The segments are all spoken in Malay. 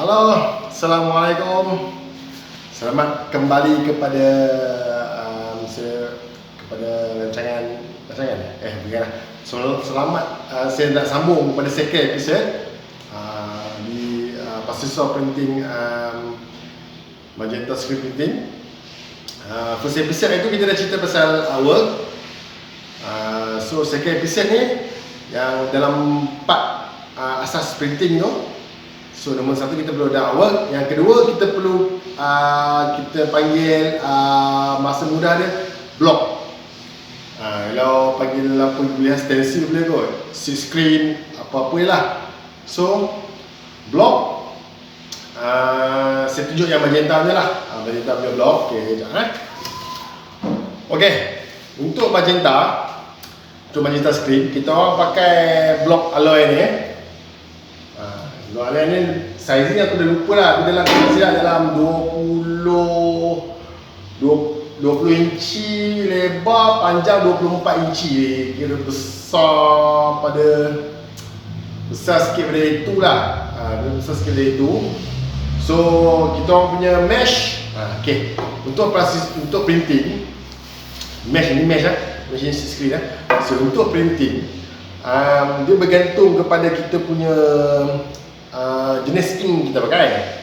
Halo, Assalamualaikum. Selamat kembali kepada rancangan bukanlah. Selamat saya nak sambung pada second episode di Pasisor Printing, Magenta Screen Printing. First episode itu kita dah cerita pasal work. So second episode ni yang dalam part asas printing tu. So nombor satu kita perlu ada work. Yang kedua kita perlu kita panggil masa mudah dia block. Kalau panggil apa boleh stencil boleh kot, silk screen apa-apa lah. So block saya tunjuk yang magenta je lah. Magenta punya block. Okay, sekejap Okay, untuk magenta screen kita orang pakai blok alloy ni. Blok alloy ni size ni aku dah lupa lah, tapi dalam 20 inci lebar, panjang 24 inci. Kira besar sikit pada itu lah. Besar sikit pada itu. So kita orang punya mesh. Okay, untuk printing mesh ni mesh ni screen lah. So untuk printing dia bergantung kepada kita punya jenis ink kita pakai.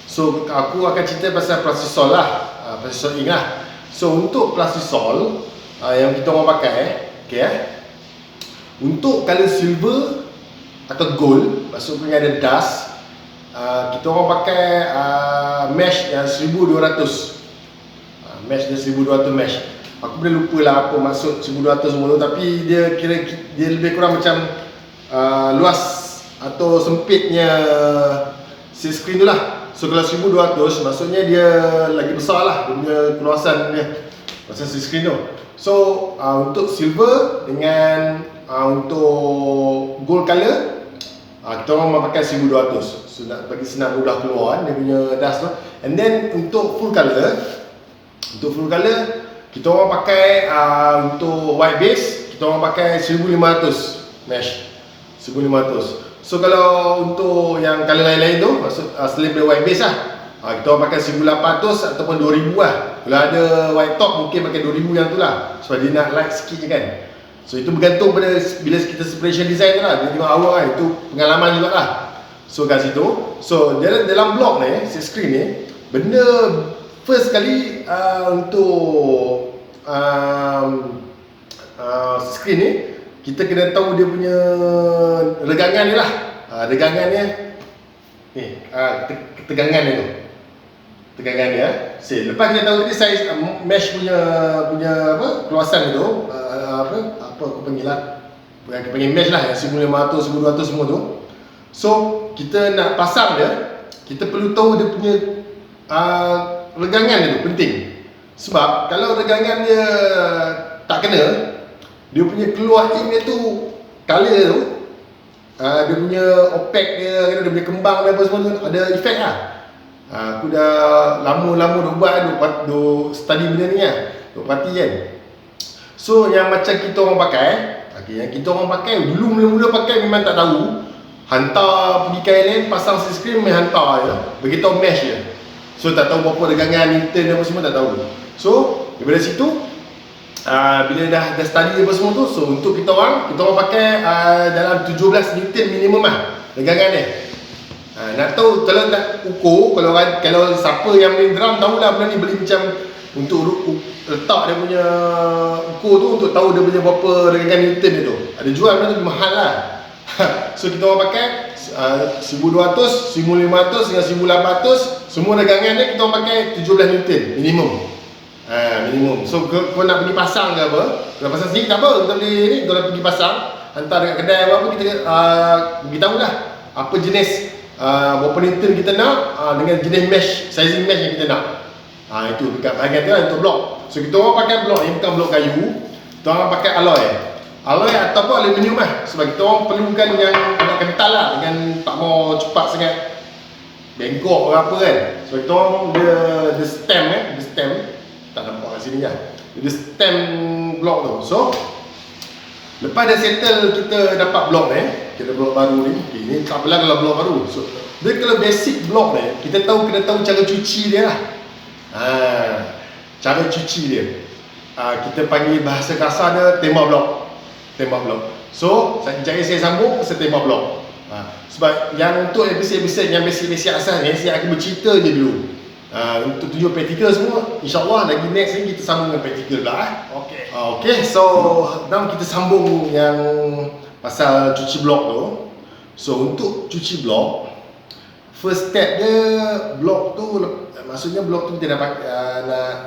So aku akan cerita pasal Plastisol lah, Plastisol ink lah. So untuk Plastisol yang kita orang pakai, untuk color silver atau gold, maksudnya ada dust, kita orang pakai mesh yang 1200. Mesh dia 1200 mesh. Aku boleh lupa lah apa maksud 1200 semua tu, tapi dia lebih kurang macam luas atau sempitnya silk screen tu lah. So kalau 1200 maksudnya dia lagi besar lah, dia punya keluasan dia, keluasan silk screen tu. So untuk silver dengan untuk gold color kita orang pakai 1200. So nak bagi senang mudah keluar dia punya dust tu. And then untuk full color, kita orang pakai untuk white base, kita orang pakai 1500 mesh, 1500. So kalau untuk yang color lain-lain tu, maksud selain dari white base lah, kita orang pakai 1800 ataupun 2000 lah. Kalau ada white top mungkin pakai 2000 yang tu lah, sebab dia nak light sikit je kan. So itu bergantung pada bila kita separation design tu lah, dia tengok awal kan, itu pengalaman juga lah. So kat situ, so dalam blok ni, silk screen ni, benda first kali untuk screen ni, kita kena tahu dia punya regangan ni lah. Regangan dia ni, ketegangan dia tu. Tegangan dia. Lepas kita tahu tadi saiz mesh punya apa keluasan dia tu, apa aku panggil lah. Bukan aku panggil mesh lah, yang 1500, 1200 semua tu. So kita nak pasang dia, kita perlu tahu dia punya regangan dia tu, penting. Sebab kalau regangan dia tak kena, dia punya keluar ink dia tu, color tu, dia punya opaque dia punya kembang dan apa semua tu ada efek lah. Aku dah lama dah buat, dah study benda ni lah, dah parti kan. So yang macam kita orang pakai, yang kita orang pakai dulu mula-mula pakai memang tak tahu, hantar pergi KLM, pasang silk screen, main hantar je, beritahu mesh je. So tak tahu berapa regangan Newton dan apa semua, tak tahu. So daripada situ, bila dah study apa semua tu, so untuk kita orang pakai dalam 17 Newton minimum lah regangan dia. Nak tahu kalau nak ukur, kalau siapa yang main drum tahulah benda ni, beli macam untuk letak dia punya ukur tu, untuk tahu dia punya berapa regangan Newton dia tu. Ada jual benda tu, mahal lah. So kita orang pakai 1200, 1500 dengan 1800, semua regangan dia kita orang pakai 17 Newton minimum. Minimum. So kau nak pergi pasang ke apa, kalau pasang sendiri tak apa, kita boleh ni, kalau pergi pasang, hantar dekat kedai apa, kita beritahu lah apa jenis, berapa Newton kita nak, dengan jenis mesh, sizing mesh yang kita nak. Itu dekat bahagian tu lah untuk blok. So kita orang pakai blok ni bukan blok kayu, kita orang pakai alloy ataupun aluminium lah, sebab kita orang perlukan yang agak kental lah, dengan tak mau cepat sangat bengkok ke apa kan. So kita orang dia stem tak nampak kat sini lah, dia stem blok tu. So lepas dah settle kita dapat blok ni, kita blok baru ni, ni tak apalah kalau blok baru. So Dia kalau basic block ni, kita kena tahu cara cuci dia lah. Cara cuci dia. Kita panggil bahasa kasar dia tembak blok. So, jari saya sambung, saya tembak blok. Sebab yang untuk episod-episod yang basic-basic asal ni, saya akan bercerita je dulu. Untuk tunjuk praktikal semua, insyaAllah lagi next ni kita sambung dengan praktikal pula. Okay, so now kita sambung yang pasal cuci blok tu. So untuk cuci blok, first step dia, blok tu, maksudnya blok tu kita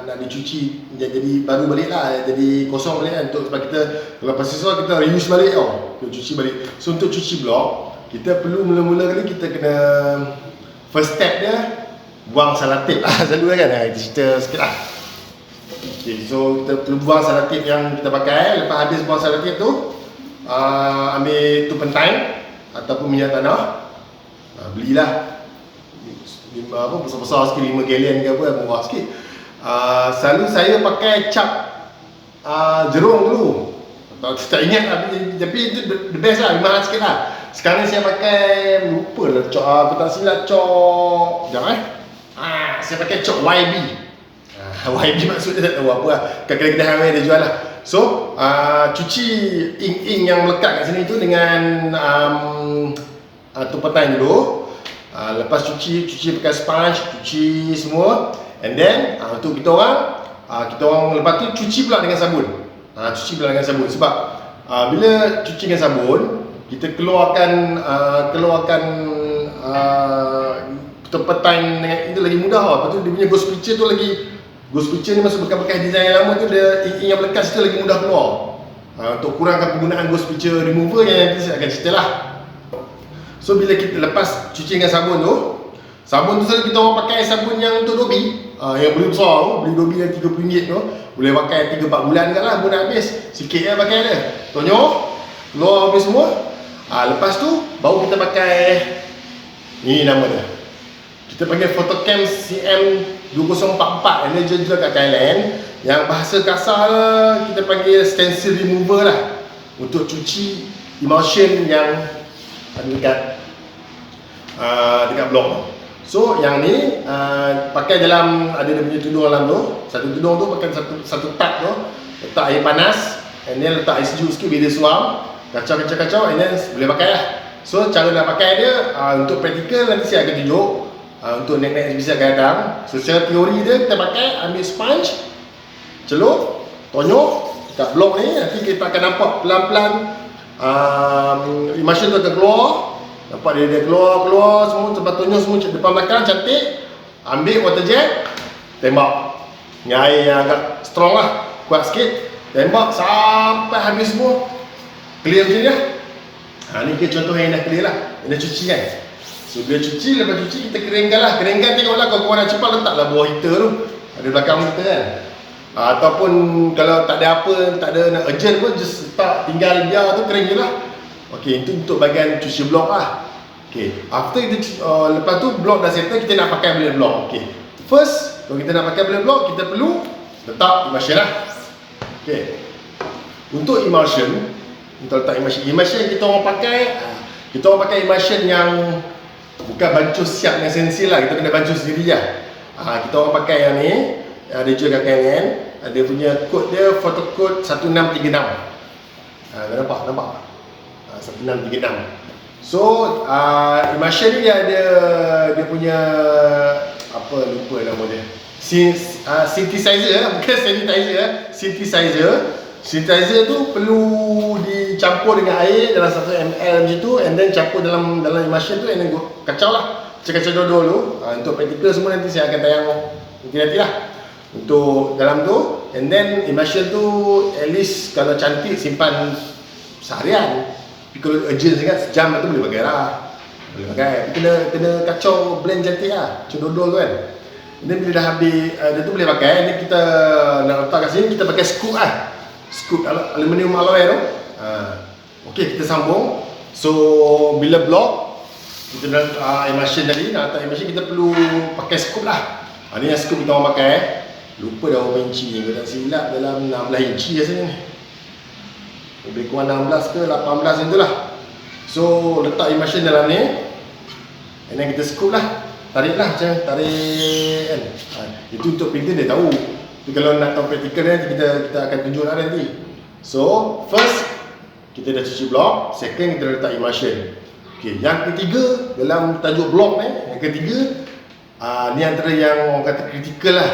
nak dicuci jadi baru balik lah, jadi kosong balik kan, untuk sebab kita kalau pasal sesuatu kita reuse balik tau, kita cuci balik. So untuk cuci blok, kita perlu mula-mula kali kita kena, first step dia buang selotip lah selalu kan, kita cerita sikit lah. Okay, so kita perlu buang selotip yang kita pakai. Lepas habis buang selotip tu, ambil turpentine ataupun minyak tanah, belilah besar-besar sikit, 5 gallon ke apa, murah sikit. Selalu saya pakai cap jerung dulu, tak ingat lah, tapi itu the best lah, mahal sikit lah. Sekarang saya pakai, lupa lah, aku tak silap cok, sekejap saya pakai cok YB. YB maksudnya tak tahu apa lah, kedai-kedai ramai dia jual lah. So cuci ink yang melekat kat sini tu dengan turpentine dulu. Lepas cuci pakai sponge, cuci semua, and then untuk kita orang lepas tu cuci pula dengan sabun. Sebab bila cuci dengan sabun, kita keluarkan turpentine itu lagi mudah lah. Lepas tu dia punya ghost picture tu lagi, ghost picture ni masuk bekas-bekas design yang lama tu, dia ink yang melekat situ lagi mudah keluar. Untuk kurangkan penggunaan ghost picture remover yang nanti saya akan cerita lah. So bila kita lepas cuci dengan sabun tu selalu kita orang pakai sabun yang untuk dobi, yang boleh besar tu, beli dobi yang RM30 tu, boleh pakai 3-4 bulan kan lah, pun dah habis. Sikit je pakai dia, tonyok, keluar habis semua. Lepas tu baru kita pakai, ini nama dia, kita panggil Photocam CM2044 yang dia jual kat Thailand. Yang bahasa kasar kita panggil stencil remover lah, untuk cuci emulsion yang ada dekat blok. So yang ni pakai dalam, ada dia punya tudung dalam tu. Satu tudung tu pakai satu tub tu, letak air panas, and then letak air sejuk sikit bila suam, kacau, and then boleh pakai lah. So cara nak pakai dia, untuk praktikal nanti saya akan tunjuk, untuk next bisa akan datang. So secara teori dia, kita pakai, ambil sponge, celup, tonyok dekat blok ni. Nanti kita akan nampak pelan-pelan emulsion tu akan keluar. Nampak dia keluar semua, tempat tonyok semua depan belakang cantik. Ambil water jet, tembak dengan air yang agak strong lah, kuat sikit. Tembak sampai habis semua, clear macam ni lah. Ni contoh yang dah clear lah, yang dah cuci kan. So bila cuci, lepas cuci kita keringkan lah. Keringkan tengoklah, kalau korang nak cepat letaklah bawah heater tu, ada belakang heater kan. Ataupun kalau tak ada apa, tak ada nak urgent pun, just letak, tinggal biar tu kering je lah. Ok, itu untuk bahagian cuci blok lah. Ok, after kita lepas tu blok dah settle, kita nak pakai blade blok. Ok, first, kalau kita nak pakai blade blok, kita perlu letak emulsion lah. Ok, untuk emulsion, kita letak emulsion kita orang pakai emulsion yang bukan bancuh siap dengan sensil lah, kita kena bancuh sendiri lah. Kita orang pakai yang ni, ada jual kat KLN, ada punya kod dia, photo code 1636. Nampak? 1636. So emulsion ni dia ada, dia punya apa, lupa nama dia, synthesizer, bukan sanitizer. Synthesizer tu perlu dicampur dengan air dalam 1 ml macam tu, and then campur dalam emulsion tu, and then kacau lah, kacau dulu. Untuk praktikal semua nanti saya akan tayang nanti lah untuk dalam tu. And then emulsion tu at least kalau cantik simpan seharian. Tapi kalau urgent sangat, sejam tu boleh pakai lah. Tapi kena kacau, blend cantik lah, macam dodol tu kan. Dan bila dah habis, dia tu boleh pakai. Ni kita nak letak kat sini, kita pakai scoop lah, scoop aluminium alloy tu. Ok, kita sambung. So bila block kita nak emulsion tadi, nak letak emulsion, kita perlu pakai scoop lah. Ni yang scoop kita orang pakai, lupa dah berapa inci ni, kalau tak silap dalam 16 inci rasanya ni, lebih kurang 16 ke 18 macam tu lah. So letak emulsion dalam ni, and then kita scoop lah, tarik lah macam tarik kan. Itu untuk printer dia tahu. Tapi kalau nak tahu praktikal dia, kita akan tunjuk lah nanti. So first kita dah cuci blok, second kita letak emulsion. Okay, yang ketiga dalam tajuk blok ni, yang ketiga ni antara yang orang kata kritikal lah.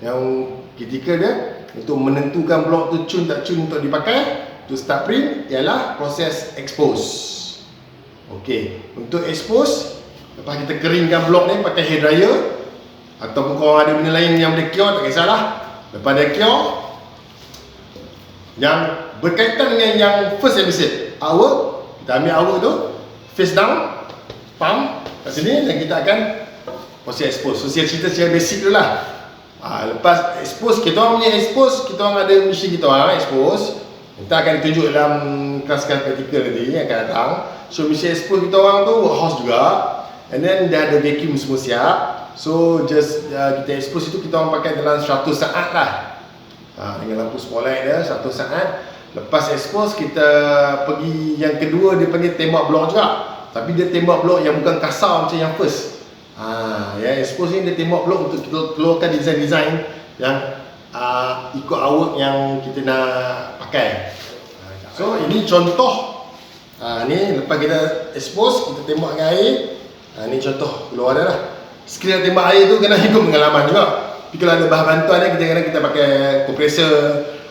Yang kritikal dia untuk menentukan blok tu cun tak cun untuk dipakai untuk start print ialah proses expose. Okey, untuk expose lepas kita keringkan blok ni pakai hair dryer ataupun kalau ada benda lain yang boleh cure tak kisahlah. Lepas dah cure, yang berkaitan dengan yang first episode artwork, kita ambil artwork tu face down, pump kat sini dan kita akan proses expose. So saya cerita secara basic dulu lah. Lepas expose, kita orang punya expose, kita orang ada mesin kita orang expose. Kita akan ditunjuk dalam kelas-kelas praktikal nanti yang akan datang. So mesin expose kita orang tu workhouse juga. And then dia ada vacuum semua siap. So just kita expose itu kita orang pakai dalam 100 saat lah. Dengan lampu spotlight dia 100 saat. Lepas expose kita pergi yang kedua, dia panggil tembak blok juga. Tapi dia tembak blok yang bukan kasar macam yang first. Ya, expose ni dia tembak blok untuk kita keluarkan design-design yang ikut artwork yang kita nak pakai. So ini contoh. Ni lepas kita expose, kita tembak dengan air. Ni contoh keluar dia lah. Skill tembak air tu kena ikut pengalaman juga. Tapi kalau ada bahan bantuan ni, kadang-kadang kita pakai kompresor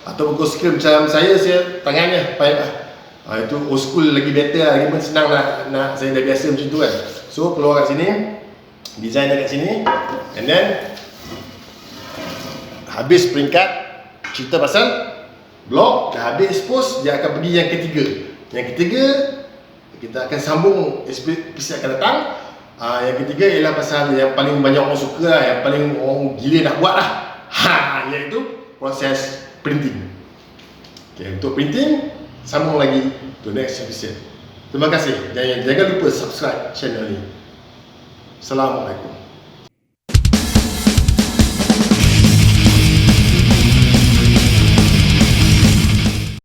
atau buku skill macam saya tangannya pipe lah. Itu old school lagi better lah, lagi pun senang nak saya dah biasa macam tu kan. So keluar kat sini, design dia kat sini, and then habis peringkat cerita pasal blok, dah habis expose, dia akan pergi yang ketiga. Yang ketiga kita akan sambung episode akan datang. Yang ketiga ialah pasal yang paling banyak orang suka lah, yang paling orang gila nak buat lah, iaitu proses printing. Okay, untuk printing sambung lagi to next episode. Terima kasih. Jangan lupa subscribe channel ni. Assalamualaikum.